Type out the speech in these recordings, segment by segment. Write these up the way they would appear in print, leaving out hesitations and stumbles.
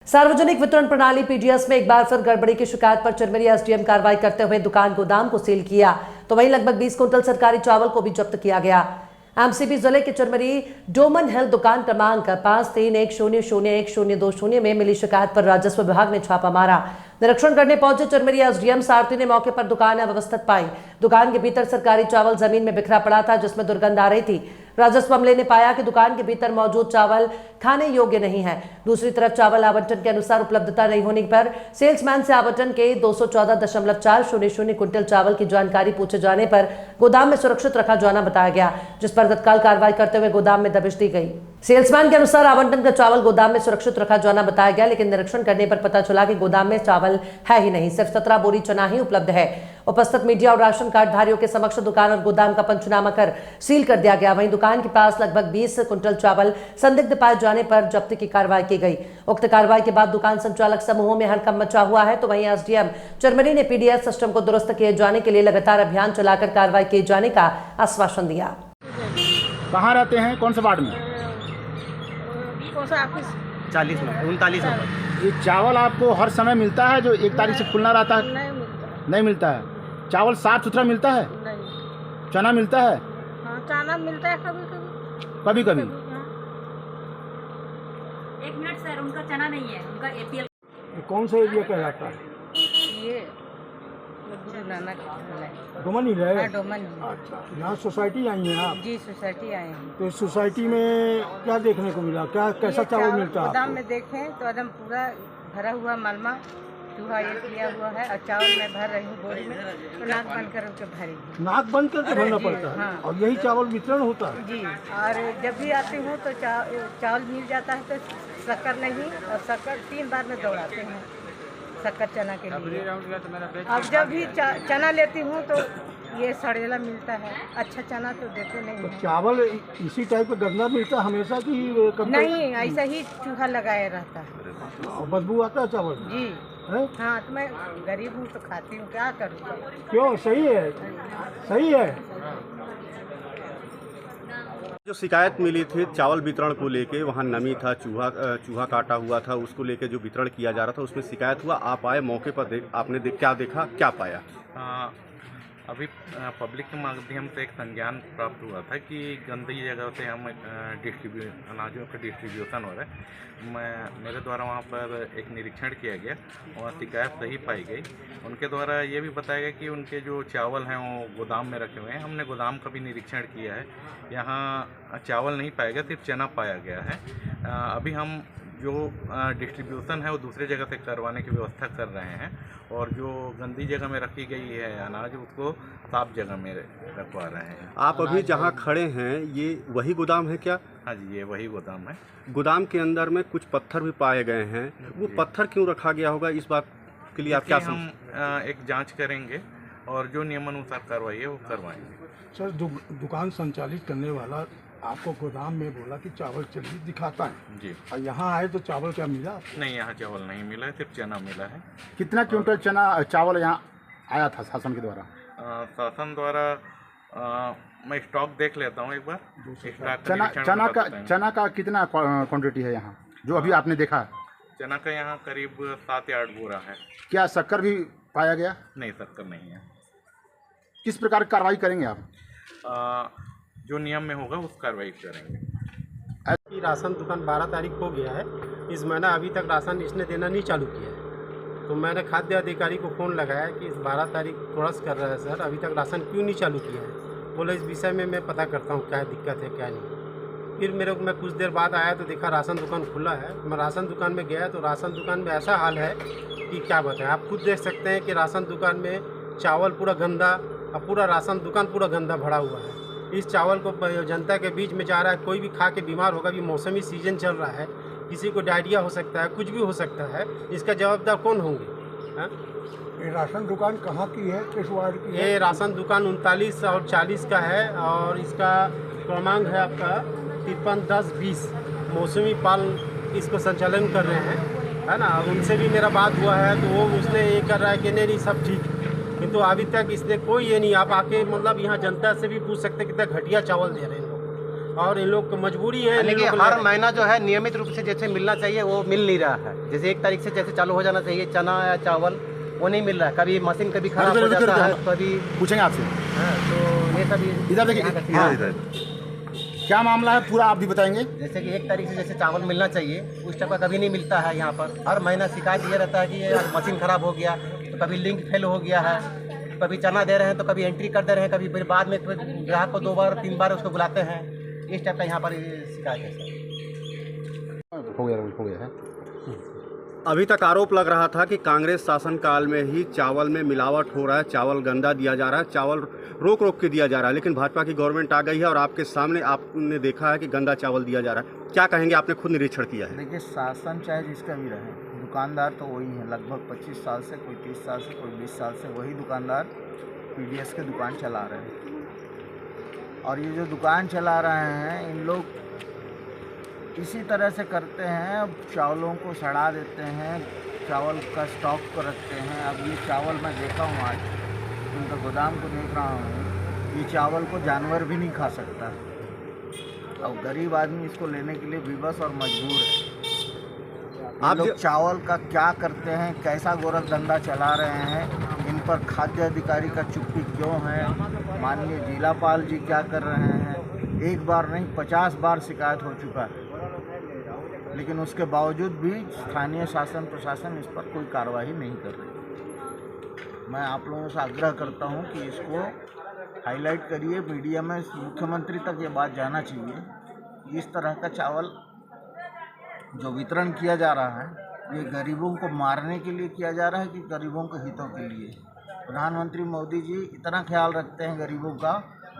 सार्वजनिक वितरण प्रणाली पीडीएस में एक बार फिर गड़बड़ी की शिकायत पर चिरमिरी एसडीएम कार्रवाई करते हुए दुकान गोदाम को सील किया, तो वहीं लगभग 20 कुंटल सरकारी चावल को भी जब्त किया गया। एमसीबी जिले के चिरमिरी डोमन हिल दुकान क्रमांक 53100120 में मिली शिकायत पर राजस्व विभाग ने छापा मारा। निरीक्षण करने पहुंचे चिरमिरी एसडीएम सारथी ने मौके पर दुकान अव्यवस्थित पाई। दुकान के भीतर सरकारी चावल जमीन में बिखरा पड़ा था, जिसमें दुर्गंध आ रही थी। राजस्व अमले ने पाया कि दुकान के भीतर मौजूद चावल खाने योग्य नहीं है। दूसरी तरफ चावल आवंटन के अनुसार उपलब्धता नहीं होने पर सेल्समैन से आवंटन के 214.400 कुंटल चावल की जानकारी पूछे जाने पर गोदाम में सुरक्षित रखा जाना बताया गया, जिस पर तत्काल कार्रवाई करते हुए गोदाम में दबिश दी गई। सेल्समैन के अनुसार आवंटन का चावल गोदाम में सुरक्षित रखा जाना बताया गया, लेकिन निरीक्षण करने पर पता चला कि गोदाम में चावल है ही नहीं, सिर्फ 17 बोरी चना ही उपलब्ध है। उपस्थित मीडिया और राशन कार्ड धारियों के समक्ष दुकान और गोदाम का पंचनामा कर सील कर दिया गया। वहीं दुकान के पास लगभग 20 कुंटल चावल संदिग्ध पाए जाने पर जब्ती की कार्रवाई की गई। उक्त कार्रवाई के बाद दुकान संचालक समूहों में हड़कंप मचा हुआ है, तो वहीं एसडीएम चिरमिरी ने पीडीएस सिस्टम को दुरुस्त किए जाने के लिए लगातार अभियान चलाकर कार्रवाई किए जाने का आश्वासन दिया। कहाँ रहते हैं, कौन से वार्ड में? कौन सा ऑफिस? 40 में 39 में। ये चावल आपको हर समय मिलता है जो 1 तारीख से खुलना रहता है? नहीं मिलता। नहीं मिलता है। चावल साफ सुथरा मिलता है? नहीं। चना मिलता है? हाँ, चना मिलता है कभी कभी। कभी कभी। हाँ। 1 मिनट सर, उनका चना नहीं है, उनका एपीएल। कौन सा एरिया कहलाता है? ये गुरु नानक है। डोमन ही है? हाँ, डोमन। अच्छा, यहाँ सोसाइटी आई हैं आप? जी, सोसाइटी आए हैं। तो इस सोसाइटी में क्या देखने को मिला, क्या कैसा चावल मिलता है? गोदाम में देखें तो एकदम पूरा भरा हुआ मलमा चूहा ये किया हुआ है, और चावल मैं भर रही हूँ बोरी में, तो नाक बंद कर के भरी हूँ। नाक बंद करके भरना पड़ता है? हाँ। और यही चावल वितरण होता है? जी, और जब भी आती हूँ तो चावल मिल जाता है, तो शक्कर नहीं, और शक्कर 3 बार में दौड़ाते हैं शक्कर चना के लिए। अब जब भी चना लेती हूँ तो ये सड़ेला मिलता है, अच्छा चना तो देते नहीं तो हैं। चावल इसी टाइप का गंदा मिलता है हमेशा कि नहीं, ऐसा ही चूहा लगाए रहता है। और बदबू आता है चावल जी है? हाँ, तो मैं गरीब हूँ तो खाती हूँ, क्या करूँ? क्यों? सही है, सही है। जो शिकायत मिली थी चावल वितरण को लेके, वहाँ नमी था, चूहा काटा हुआ था, उसको लेके जो वितरण किया जा रहा था उसमें शिकायत हुआ। आप आए मौके पर, आपने क्या देखा, क्या पाया? अभी पब्लिक के माध्यम से एक संज्ञान प्राप्त हुआ था कि गंदी जगह से हम अनाजों का डिस्ट्रीब्यूशन हो रहा है। मेरे द्वारा वहाँ पर एक निरीक्षण किया गया और शिकायत सही पाई गई। उनके द्वारा ये भी बताया गया कि उनके जो चावल हैं वो गोदाम में रखे हुए हैं। हमने गोदाम का भी निरीक्षण किया है, यहाँ चावल नहीं पाया गया, सिर्फ चना पाया गया है। अभी हम जो डिस्ट्रीब्यूशन है वो दूसरे जगह से करवाने की व्यवस्था कर रहे हैं, और जो गंदी जगह में रखी गई है अनाज उसको साफ जगह में रखवा रहे हैं। आप अभी जहाँ खड़े हैं ये वही गोदाम है क्या? हाँ जी, ये वही गोदाम है। गोदाम के अंदर में कुछ पत्थर भी पाए गए हैं, वो पत्थर क्यों रखा गया होगा, इस बात के लिए आप क्या हम एक जांच करेंगे और जो नियमानुसार कार्रवाई है वो करवाएंगे। सर, दुकान संचालित करने वाला आपको गोदाम में बोला कि चावल चलिए दिखाता है जी, और यहाँ आए तो चावल क्या मिला? नहीं, यहाँ चावल नहीं मिला है, सिर्फ चना मिला है। कितना क्विंटल चना चावल यहाँ आया था शासन के द्वारा? शासन द्वारा मैं स्टॉक देख लेता हूँ एक बार। चना का कितना क्वांटिटी है यहाँ जो अभी आपने देखा? चना का यहाँ करीब 7 या 8 बोरा है। क्या शक्कर भी पाया गया? नहीं, शक्कर नहीं है। किस प्रकार की कार्रवाई करेंगे आप? जो नियम में होगा उस कार्रवाई करेंगे। राशन दुकान 12 तारीख हो गया है, इस महीना अभी तक राशन इसने देना नहीं चालू किया है। तो मैंने खाद्य अधिकारी को फ़ोन लगाया कि इस 12 तारीख क्रॉस कर रहा है सर, अभी तक राशन क्यों नहीं चालू किया है? बोले इस विषय में मैं पता करता हूँ क्या दिक्कत है क्या नहीं। फिर मैं कुछ देर बाद आया तो देखा राशन दुकान खुला है। मैं राशन दुकान में गया तो राशन दुकान में ऐसा हाल है कि क्या बताएं। आप खुद देख सकते हैं कि राशन दुकान में चावल पूरा गंदा और पूरा राशन दुकान पूरा गंदा भरा हुआ है। इस चावल को जनता के बीच में जा रहा है, कोई भी खा के बीमार होगा। अभी मौसमी सीजन चल रहा है, किसी को डायरिया हो सकता है, कुछ भी हो सकता है। इसका जवाबदार कौन होंगे? ये राशन दुकान कहाँ की है, किस वार्ड की है? ये राशन दुकान 39 और 40 का है, और इसका क्रमांक है आपका 531020। मौसमी पाल इसको संचालन कर रहे हैं, है ना। अब उनसे भी मेरा बात हुआ है तो वो उसने ये कर रहा है कि नहीं सब ठीक, किंतु अभी तक इसने कोई ये नहीं। आप आके मतलब यहाँ जनता से भी पूछ सकते कितना घटिया चावल दे रहे हैं लोग। और इन लोग की मजबूरी है। यानी इन कि लोग को हर ले- महीना जो है नियमित रूप से जैसे मिलना चाहिए वो मिल नहीं रहा है। जैसे 1 तारीख से जैसे चालू हो जाना चाहिए चना या चावल, वो नहीं मिल रहा है। कभी मशीन कभी खराब हो जाता है, कभी पूछेंगे आपसे। हाँ, तो ये सभी इधर देखिए, यहाँ का हाँ, चीज़ है। क्या मामला है पूरा आप भी बताएंगे। जैसे कि 1 तारीख से जैसे चावल मिलना चाहिए उस टाइप का कभी नहीं मिलता है यहाँ पर। हर महीना शिकायत ये रहता है कि ये मशीन खराब हो गया, तो कभी लिंक फेल हो गया है, कभी चना दे रहे हैं तो कभी एंट्री कर दे रहे हैं, कभी फिर बाद में ग्राहक को 2 बार 3 बार उसको बुलाते हैं। इस टाइप का यहाँ पर ये शिकायत है सर। हो गया है। अभी तक आरोप लग रहा था कि कांग्रेस शासनकाल में ही चावल में मिलावट हो रहा है, चावल गंदा दिया जा रहा है, चावल रोक रोक के दिया जा रहा है, लेकिन भाजपा की गवर्नमेंट आ गई है और आपके सामने आपने देखा है कि गंदा चावल दिया जा रहा है। क्या कहेंगे, आपने खुद निरीक्षण किया है। देखिए, शासन चाहे जिसका भी रहे, दुकानदार तो वही है। लगभग 25 साल से, कोई 30 साल से, कोई 20 साल से वही दुकानदार पीडीएस के दुकान चला रहे हैं। और ये जो दुकान चला रहे हैं, इन लोग इसी तरह से करते हैं। अब चावलों को सड़ा देते हैं, चावल का स्टॉक को रखते हैं। अब ये चावल मैं देखा हूँ, आज उनका गोदाम को देख रहा हूँ, ये चावल को जानवर भी नहीं खा सकता। अब गरीब आदमी इसको लेने के लिए विवश और मजबूर है। आप लोग चावल का क्या करते हैं, कैसा गोरख धंधा चला रहे हैं, इन पर खाद्य अधिकारी का चुप्पी क्यों है, माननीय जिलापाल जी क्या कर रहे हैं। एक बार नहीं 50 बार शिकायत हो चुका है, लेकिन उसके बावजूद भी स्थानीय शासन प्रशासन इस पर कोई कार्रवाई नहीं कर रही। मैं आप लोगों से आग्रह करता हूं कि इसको हाईलाइट करिए, मीडिया में मुख्यमंत्री तक ये बात जाना चाहिए। इस तरह का चावल जो वितरण किया जा रहा है, ये गरीबों को मारने के लिए किया जा रहा है कि गरीबों के हितों के लिए। प्रधानमंत्री मोदी जी इतना ख्याल रखते हैं गरीबों का,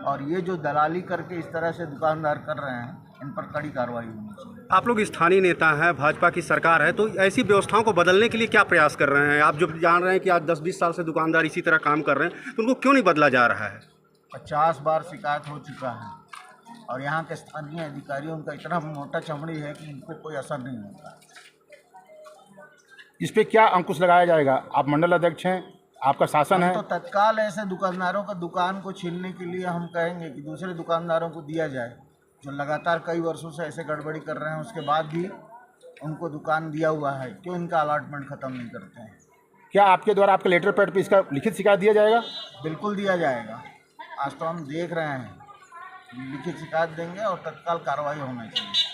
और ये जो दलाली करके इस तरह से दुकानदार कर रहे हैं, इन पर कड़ी कार्रवाई होनी चाहिए। आप लोग स्थानीय नेता हैं, भाजपा की सरकार है, तो ऐसी व्यवस्थाओं को बदलने के लिए क्या प्रयास कर रहे हैं। आप जो जान रहे हैं कि आज 10-20 साल से दुकानदार इसी तरह काम कर रहे हैं, तो उनको क्यों नहीं बदला जा रहा है। 50 बार शिकायत हो चुका है, और यहाँ के स्थानीय अधिकारियों का इतना मोटा चमड़ी है कि इनको कोई असर नहीं होता। इस पे क्या अंकुश लगाया जाएगा। आप मंडल अध्यक्ष हैं, आपका शासन है। तो तत्काल ऐसे दुकानदारों का दुकान को छीनने के लिए हम कहेंगे कि दूसरे दुकानदारों को दिया जाए, जो लगातार कई वर्षों से ऐसे गड़बड़ी कर रहे हैं, उसके बाद भी उनको दुकान दिया हुआ है। क्यों इनका अलॉटमेंट ख़त्म नहीं करते हैं। क्या आपके द्वारा आपके लेटर पैड पे इसका लिखित शिकायत दिया जाएगा। बिल्कुल दिया जाएगा। आज तो हम देख रहे हैं, लिखित शिकायत देंगे और तत्काल कार्रवाई होनी चाहिए।